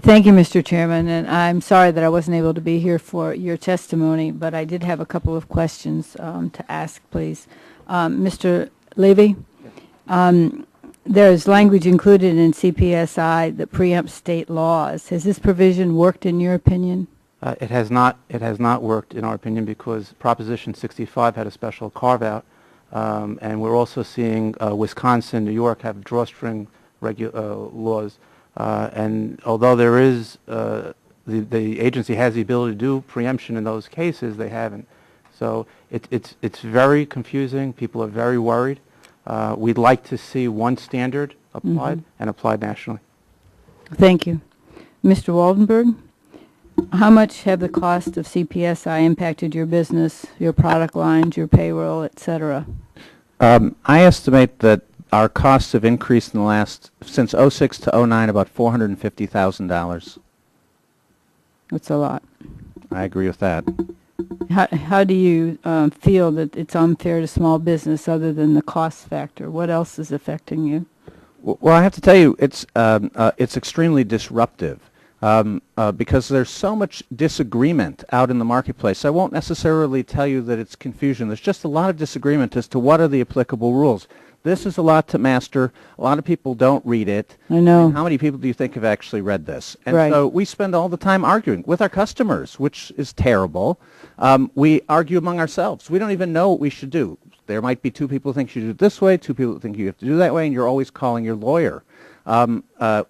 Thank you, Mr. Chairman, and I'm sorry that I wasn't able to be here for your testimony, but I did have a couple of questions to ask, please. Mr. Levy, there is language included in CPSI that preempts state laws. Has this provision worked in your opinion? It has not. It has not worked in our opinion because Proposition 65 had a special carve-out, and we're also seeing Wisconsin, New York have drawstring laws. And although there is, the agency has the ability to do preemption in those cases, they haven't. So it's very confusing. People are very worried. We'd like to see one standard applied and applied nationally. Thank you. Mr. Waldenberg, how much have the cost of CPSI impacted your business, your product lines, your payroll, et cetera? I estimate that our costs have increased in the last, since 06 to 09, about $450,000. That's a lot. I agree with that. How do you feel that it's unfair to small business other than the cost factor? What else is affecting you? Well, I have to tell you, it's extremely disruptive because there's so much disagreement out in the marketplace. I won't necessarily tell you that it's confusion. There's just a lot of disagreement as to what are the applicable rules. This is a lot to master. A lot of people don't read it. I know. And how many people do you think have actually read this? And right. So we spend all the time arguing with our customers, which is terrible. We argue among ourselves. We don't even know what we should do. There might be two people who think you should do it this way, two people who think you have to do it that way, and you're always calling your lawyer.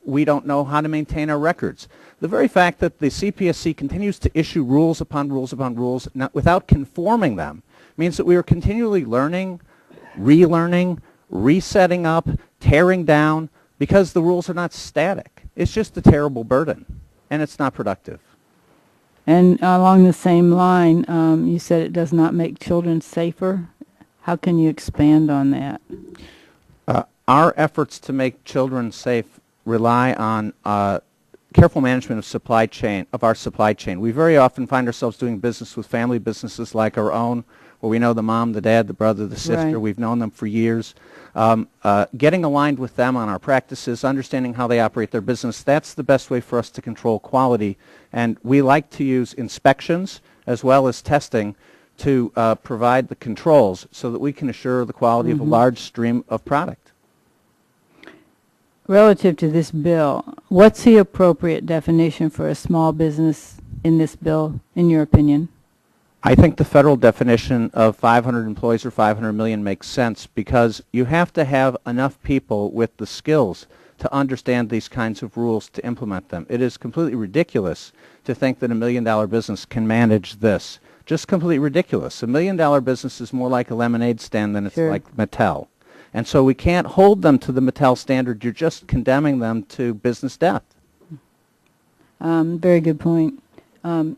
We don't know how to maintain our records. The very fact that the CPSC continues to issue rules upon rules upon rules without conforming them means that we are continually learning, relearning, resetting up, tearing down, because the rules are not static. It's just a terrible burden, and it's not productive. And along the same line, you said it does not make children safer. How can you expand on that? Our efforts to make children safe rely on careful management of our supply chain. We very often find ourselves doing business with family businesses like our own, where we know the mom, the dad, the brother, the sister. Right. We've known them for years. Getting aligned with them on our practices, understanding how they operate their business, that's the best way for us to control quality. And we like to use inspections as well as testing to provide the controls so that we can assure the quality of a large stream of product. Relative to this bill, what's the appropriate definition for a small business in this bill, in your opinion? I think the federal definition of 500 employees or 500 million makes sense because you have to have enough people with the skills to understand these kinds of rules to implement them. It is completely ridiculous to think that $1 million business can manage this. Just completely ridiculous. $1 million business is more like a lemonade stand than it's like Mattel. And so we can't hold them to the Mattel standard. You're just condemning them to business death. Very good point.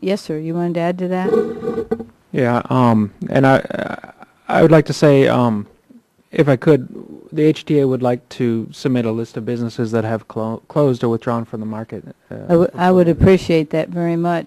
Yes, sir. You wanted to add to that? Yeah, and I would like to say, if I could, the HTA would like to submit a list of businesses that have closed or withdrawn from the market. I would appreciate that very much.